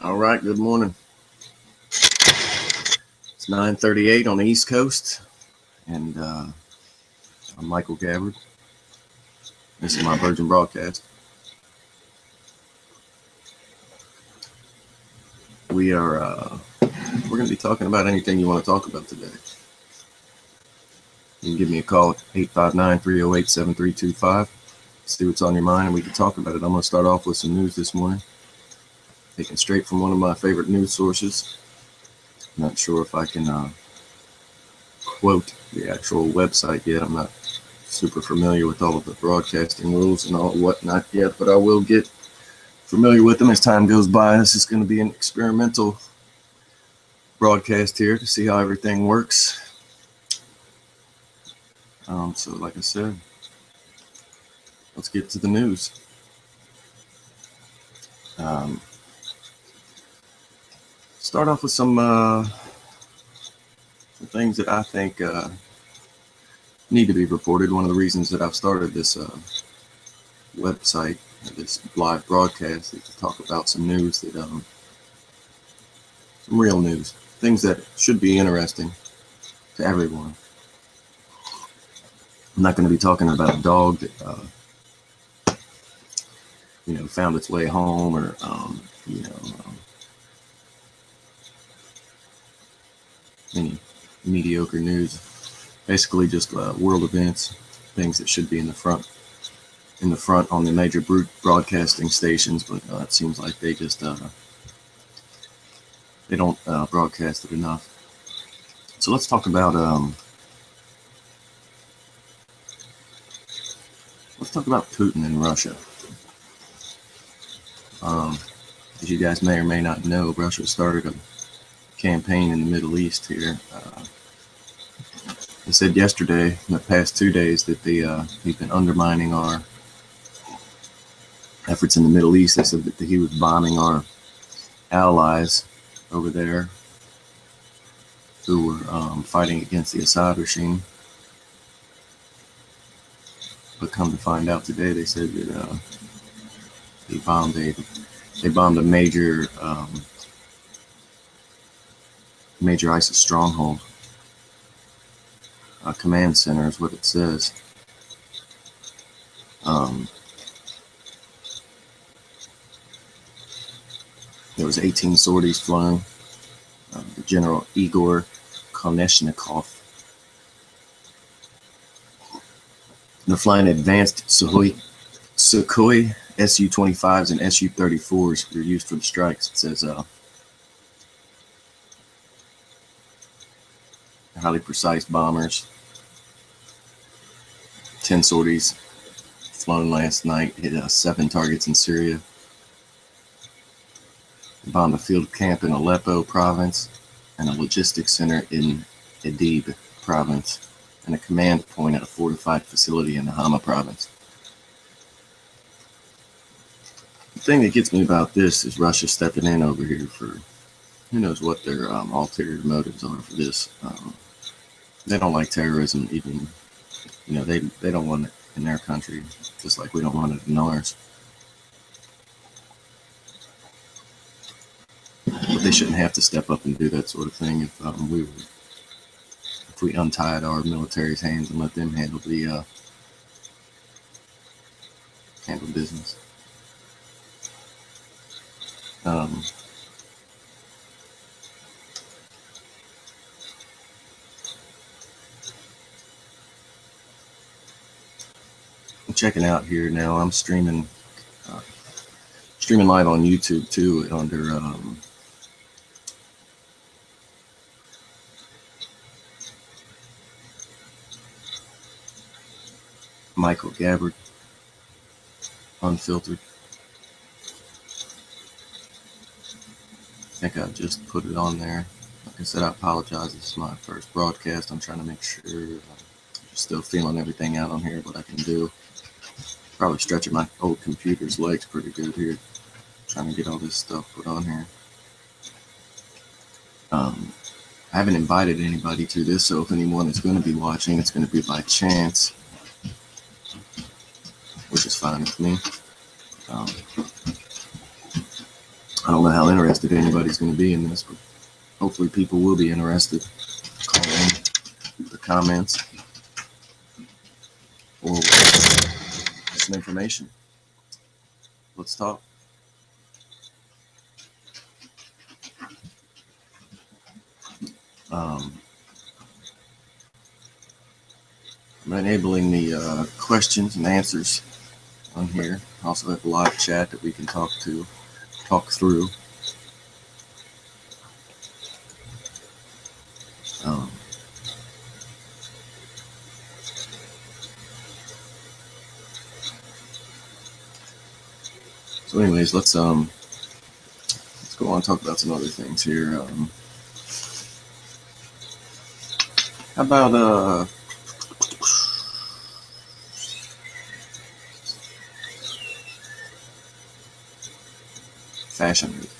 All right, good morning. It's 9:38 on the East Coast, and I'm Michael Gabbard. This is my Virgin broadcast. We're going to be talking about anything you want to talk about today. You can give me a call at 859-308-7325. See what's on your mind, and we can talk about it. I'm going to start off with some news this morning, taken straight from one of my favorite news sources. I'm not sure if I can quote the actual website yet. I'm not super familiar with all of the broadcasting rules and all whatnot yet, but I will get familiar with them as time goes by. This is going to be an experimental broadcast here to see how everything works. So like I said, let's get to the news. Start off with some things that I think need to be reported. One of the reasons that I've started this website, this live broadcast, is to talk about some news that, some real news, things that should be interesting to everyone. I'm not going to be talking about a dog that, found its way home, or, any mediocre news. Basically just world events, things that should be in the front on the major broadcasting stations, but it seems like they just they don't broadcast it enough. So let's talk about Putin and Russia. As you guys may or may not know, Russia started a campaign in the Middle East here. They said yesterday, in the past 2 days, that he's been undermining our efforts in the Middle East. They said that he was bombing our allies over there who were fighting against the Assad regime. But come to find out today, they said that they bombed a major ISIS stronghold. A command center is what it says. There was 18 sorties flown. General Igor Koneshnikov. They're flying advanced Sukhoi Su-25s and Su-34s. They're used for the strikes. It says highly precise bombers. 10 sorties flown last night, hit 7 targets in Syria. Bombed a field camp in Aleppo province and a logistics center in Idlib province, and a command point at a fortified facility in the Hama province. The thing that gets me about this is Russia stepping in over here for who knows what their ulterior motives are for this. They don't like terrorism, even, they don't want it in their country, just like we don't want it in ours. But they shouldn't have to step up and do that sort of thing if we untied our military's hands and let them handle business. I'm checking out here now. I'm streaming live on YouTube too under Michael Gabbard, Unfiltered. I think I just put it on there. Like I said, I apologize. This is my first broadcast. I'm trying to make sure I'm still feeling everything out on here, what I can do. Probably stretching my old computer's legs pretty good here, trying to get all this stuff put on here. I haven't invited anybody to this, so if anyone is going to be watching, it's going to be by chance, which is fine with me. I don't know how interested anybody's going to be in this, but hopefully people will be interested. Call in the comments or some information. Let's talk. I'm enabling the questions and answers on here. I also have a live chat that we can talk through. So anyways, let's go on and talk about some other things here. How about Fashion Week?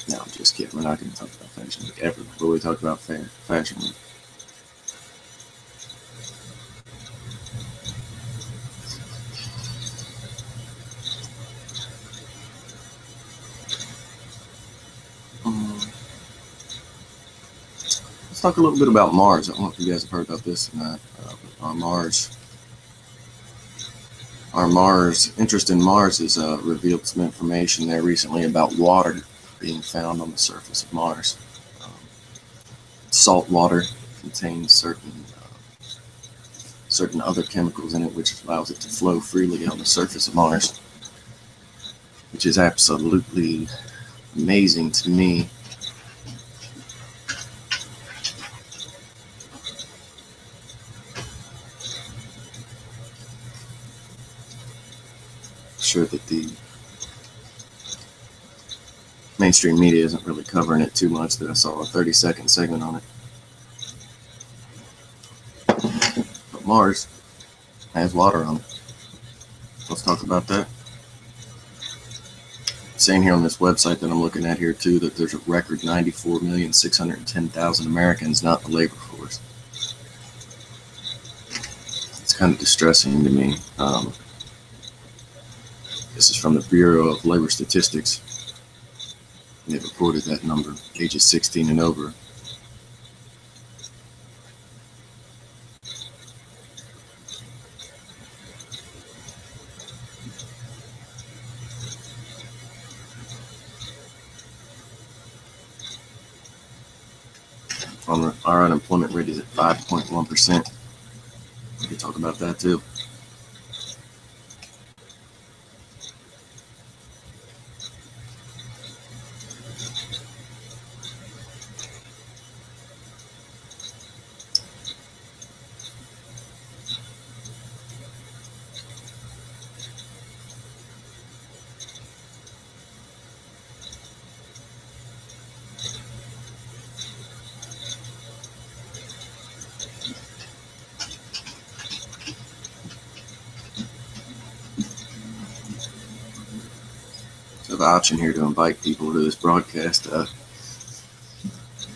No, I'm just kidding. We're not going to talk about Fashion Week ever. But we talk about Fashion Week. Let's talk a little bit about Mars. I don't know if you guys have heard about this or not. Our Mars interest in Mars has revealed some information there recently about water being found on the surface of Mars. Salt water contains certain other chemicals in it, which allows it to flow freely on the surface of Mars, which is absolutely amazing to me. Sure that the mainstream media isn't really covering it too much. That I saw a 30-second segment on it. But Mars has water on it. Let's talk about that. It's saying here on this website that I'm looking at here too that there's a record 94,610,000 Americans not in the labor force. It's kind of distressing to me. This is from the Bureau of Labor Statistics. They reported that number, ages 16 and over. Our unemployment rate is at 5.1%. We can talk about that too. So the option here to invite people to this broadcast,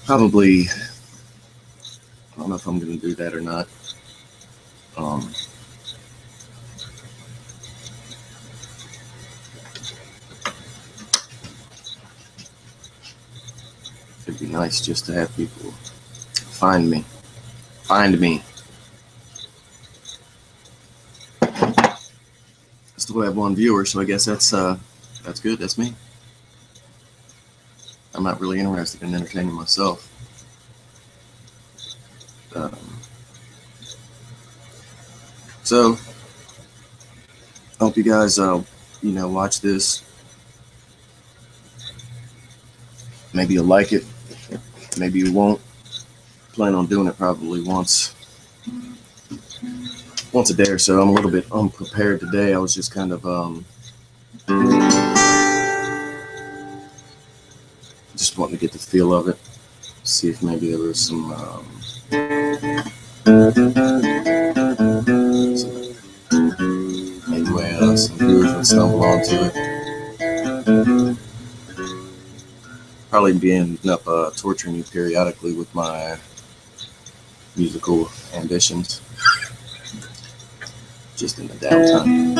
probably, I don't know if I'm going to do that or not. It'd be nice just to have people find me. I still have one viewer, so I guess that's good. That's me. I'm not really interested in entertaining myself. So I hope you guys, watch this. Maybe you'll like it. Maybe you won't. Plan on doing it probably once a day or so. I'm a little bit unprepared today. I was just kind of just wanting to get the feel of it. See if maybe there was some some viewers would stumble onto it. Probably be ending up torturing you periodically with my musical ambitions, just in the downtime.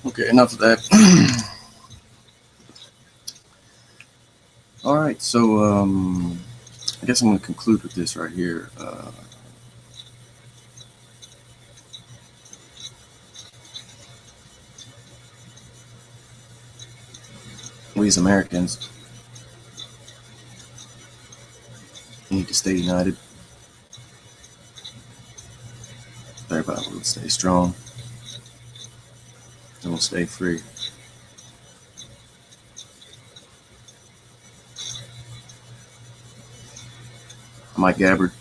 Okay, enough of that. All right, so I guess I'm going to conclude with this right here. We as Americans need to stay united. Everybody will stay strong and we'll stay free. I'm Mike Gabbard.